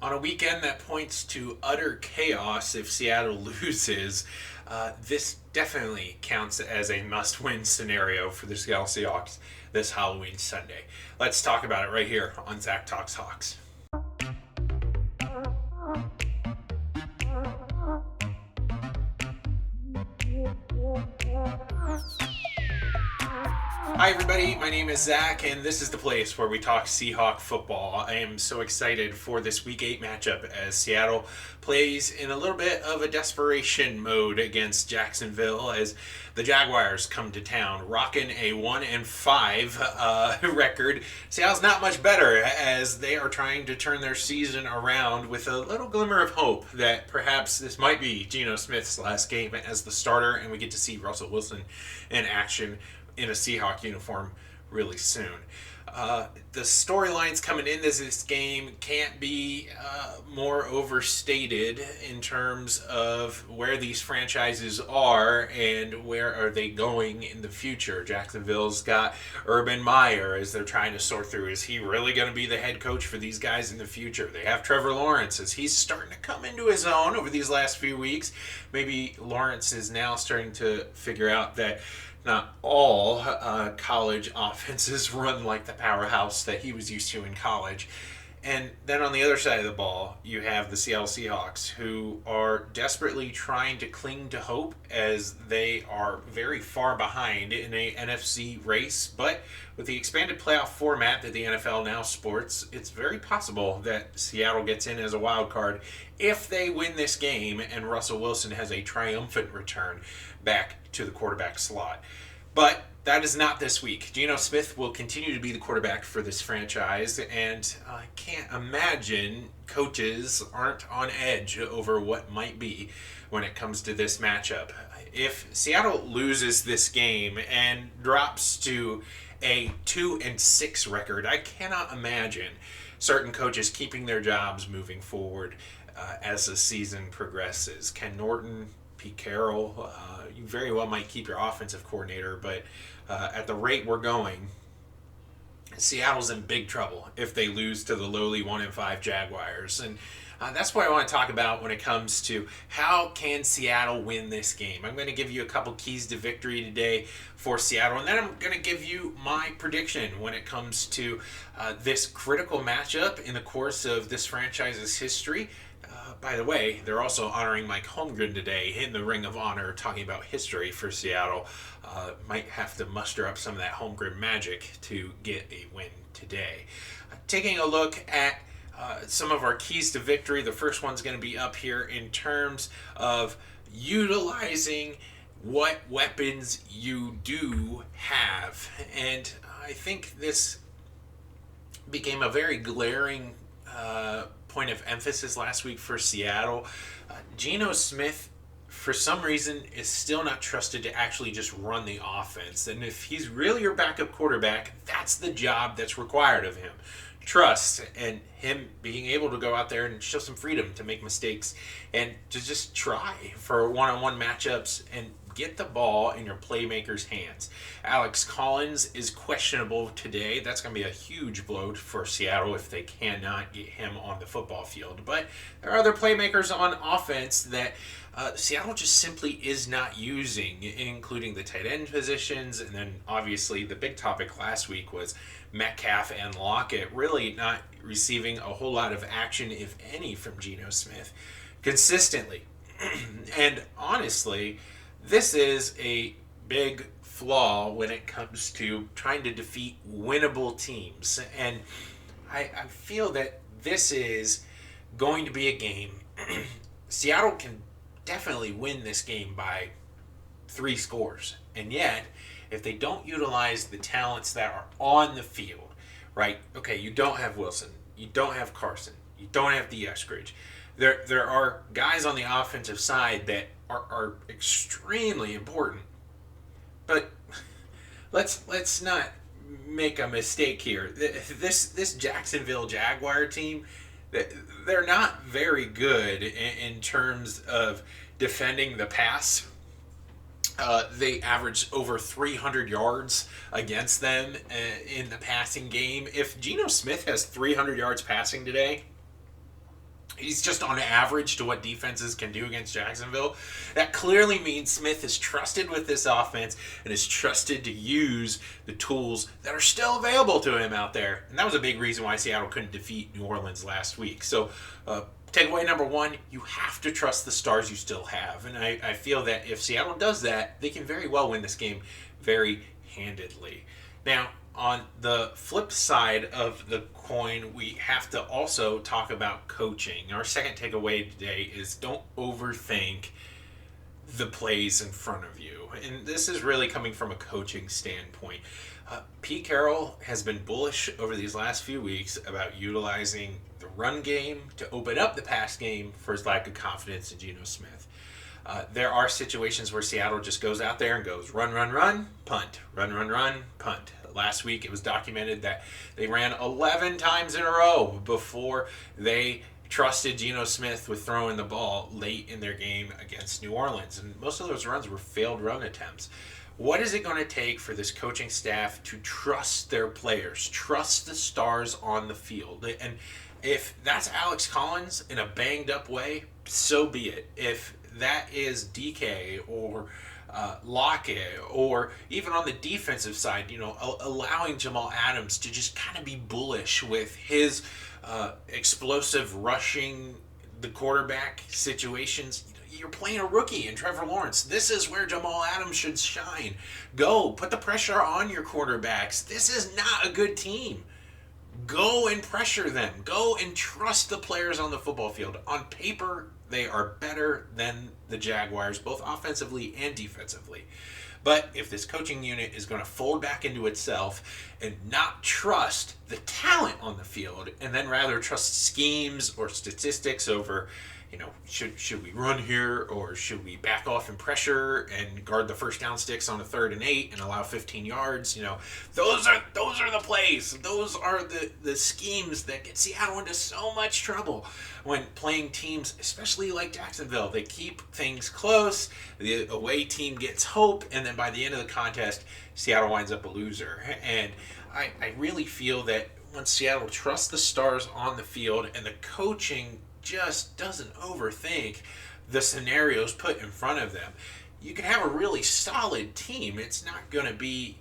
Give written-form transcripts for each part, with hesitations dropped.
On a weekend that points to utter chaos if Seattle loses, this definitely counts as a must win scenario for the Seattle Seahawks this Halloween Sunday. Let's talk about it right here on Zach Talks Hawks. Hi, everybody. My name is Zach, and this is the place where we talk Seahawk football. I am so excited for this Week 8 matchup as Seattle plays in a little bit of a desperation mode against Jacksonville as the Jaguars come to town, rocking a 1-5 record. Seattle's not much better as they are trying to turn their season around with a little glimmer of hope that perhaps this might be Geno Smith's last game as the starter, and we get to see Russell Wilson in action in a Seahawk uniform really soon. The storylines coming into this game can't be more overstated in terms of where these franchises are and where are they going in the future. Jacksonville's got Urban Meyer as they're trying to sort through. Is he really going to be the head coach for these guys in the future? They have Trevor Lawrence as he's starting to come into his own over these last few weeks. Maybe Lawrence is now starting to figure out that not all college offenses run like the powerhouse that he was used to in college. And then on the other side of the ball, you have the Seattle Seahawks, who are desperately trying to cling to hope as they are very far behind in a NFC race. But with the expanded playoff format that the NFL now sports, it's very possible that Seattle gets in as a wild card if they win this game and Russell Wilson has a triumphant return back to the quarterback slot. But that is not this week. Geno Smith will continue to be the quarterback for this franchise, and I can't imagine coaches aren't on edge over what might be when it comes to this matchup. If Seattle loses this game and drops to a 2-6 record, I cannot imagine certain coaches keeping their jobs moving forward as the season progresses. Ken Norton, Pete Carroll, you very well might keep your offensive coordinator, but at the rate we're going, Seattle's in big trouble if they lose to the lowly 1-5 Jaguars. And that's what I want to talk about when it comes to how can Seattle win this game. I'm going to give you a couple keys to victory today for Seattle, and then I'm going to give you my prediction when it comes to this critical matchup in the course of this franchise's history. By the way, they're also honoring Mike Holmgren today in the Ring of Honor, talking about history for Seattle. Might have to muster up some of that Holmgren magic to get a win today. Taking a look at some of our keys to victory, the first one's going to be up here in terms of utilizing what weapons you do have. And I think this became a very glaring point of emphasis last week for Seattle. Geno Smith, for some reason, is still not trusted to actually just run the offense. And if he's really your backup quarterback, that's the job that's required of him. Trust and him being able to go out there and show some freedom to make mistakes and to just try for one-on-one matchups and get the ball in your playmakers' hands. Alex Collins is questionable today. That's going to be a huge blow for Seattle if they cannot get him on the football field. But there are other playmakers on offense that Seattle just simply is not using, including the tight end positions. And then obviously the big topic last week was Metcalf and Lockett really not receiving a whole lot of action, if any, from Geno Smith consistently. And honestly, this is a big flaw when it comes to trying to defeat winnable teams. And I feel that this is going to be a game. Seattle can definitely win this game by 3 scores. And yet, if they don't utilize the talents that are on the field, right? Okay, you don't have Wilson. You don't have Carson. You don't have the Eskridge. There are guys on the offensive side that are extremely important. But let's not make a mistake here. This Jacksonville Jaguar team, they're not very good in terms of defending the pass. They average over 300 yards against them in the passing game. If Geno Smith has 300 yards passing today, He's just on average to what defenses can do against Jacksonville. That clearly means Smith is trusted with this offense and is trusted to use the tools that are still available to him out there. And that was a big reason why Seattle couldn't defeat New Orleans last week. So, takeaway number one, you have to trust the stars you still have. And I feel that if Seattle does that, they can very well win this game very handedly. Now, on the flip side of the coin, we have to also talk about coaching. Our second takeaway today is don't overthink the plays in front of you. And this is really coming from a coaching standpoint. Pete Carroll has been bullish over these last few weeks about utilizing the run game to open up the pass game for his lack of confidence in Geno Smith. There are situations where Seattle just goes out there and goes run, run, run, punt, run, run, run, punt. Last week it was documented that they ran 11 times in a row before they trusted Geno Smith with throwing the ball late in their game against New Orleans. And most of those runs were failed run attempts. What is it going to take for this coaching staff to trust their players, trust the stars on the field? And if that's Alex Collins in a banged up way, so be it. If that is DK or Lockett, or even on the defensive side, allowing Jamal Adams to just kind of be bullish with his explosive rushing the quarterback situations. You're playing a rookie in Trevor Lawrence. This is where Jamal Adams should shine. Go, put the pressure on your quarterbacks. This is not a good team. Go and pressure them. Go and trust the players on the football field. On paper, they are better than the Jaguars, both offensively and defensively. But if this coaching unit is going to fold back into itself and not trust the talent on the field, and then rather trust schemes or statistics over, should we run here, or should we back off and pressure and guard the first down sticks on a 3rd and 8 and allow 15 yards? Those are the plays. Those are the schemes that get Seattle into so much trouble when playing teams, especially like Jacksonville. They keep things close. The away team gets hope, and then by the end of the contest, Seattle winds up a loser. And I really feel that when Seattle trusts the stars on the field and the coaching just doesn't overthink the scenarios put in front of them, you can have a really solid team. It's not going to be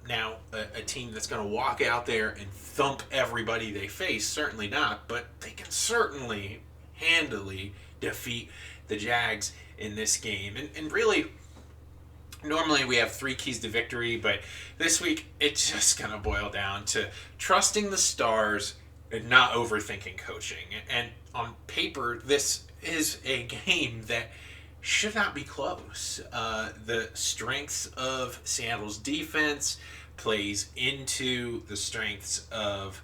now a team that's going to walk out there and thump everybody they face. Certainly not, but they can certainly handily defeat the Jags in this game. And really, normally we have 3 keys to victory, but this week it's just going to boil down to trusting the stars and not overthinking coaching. And on paper, this is a game that should not be close. The strengths of Seattle's defense plays into the strengths of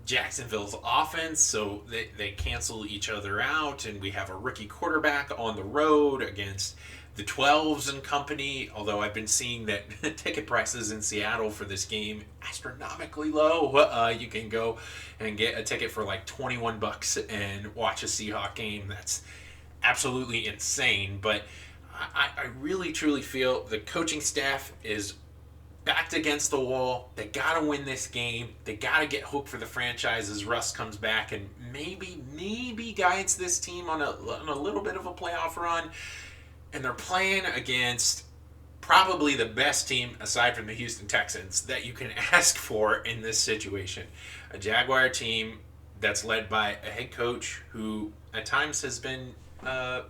Jacksonville's offense, so they cancel each other out, and we have a rookie quarterback on the road against the 12s and company, although I've been seeing that ticket prices in Seattle for this game astronomically low. You can go and get a ticket for like $21 and watch a Seahawks game. That's absolutely insane, but I really truly feel the coaching staff is backed against the wall. They got to win this game. They got to get hope for the franchise as Russ comes back and maybe guides this team on a little bit of a playoff run. And they're playing against probably the best team, aside from the Houston Texans, that you can ask for in this situation. A Jaguar team that's led by a head coach who at times has been a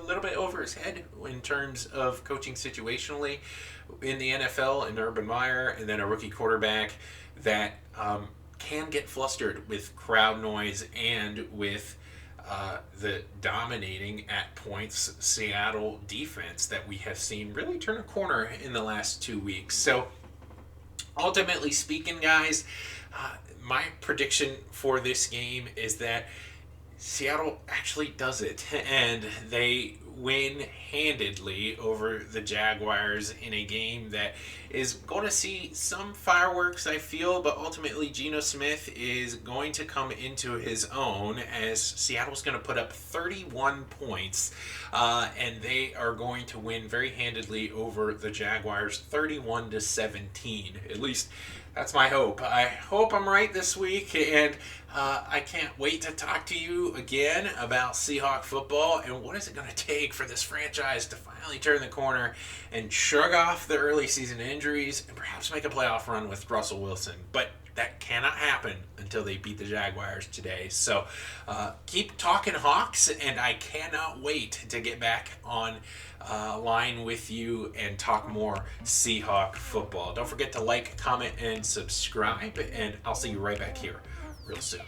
little bit over his head in terms of coaching situationally in the NFL, in Urban Meyer, and then a rookie quarterback that can get flustered with crowd noise and with the dominating at points Seattle defense that we have seen really turn a corner in the last 2 weeks. So ultimately speaking, guys, my prediction for this game is that Seattle actually does it, and they win handedly over the Jaguars in a game that is going to see some fireworks, I feel, but ultimately Geno Smith is going to come into his own as Seattle's going to put up 31 points, and they are going to win very handedly over the Jaguars 31-17. At least That's my hope. I hope I'm right this week, and I can't wait to talk to you again about Seahawk football and what is it going to take for this franchise to finally turn the corner and shrug off the early season injuries and perhaps make a playoff run with Russell Wilson. But that cannot happen until they beat the Jaguars today. So keep talking Hawks, and I cannot wait to get back on line with you and talk more Seahawk football. Don't forget to like, comment, and subscribe, and I'll see you right back here real soon.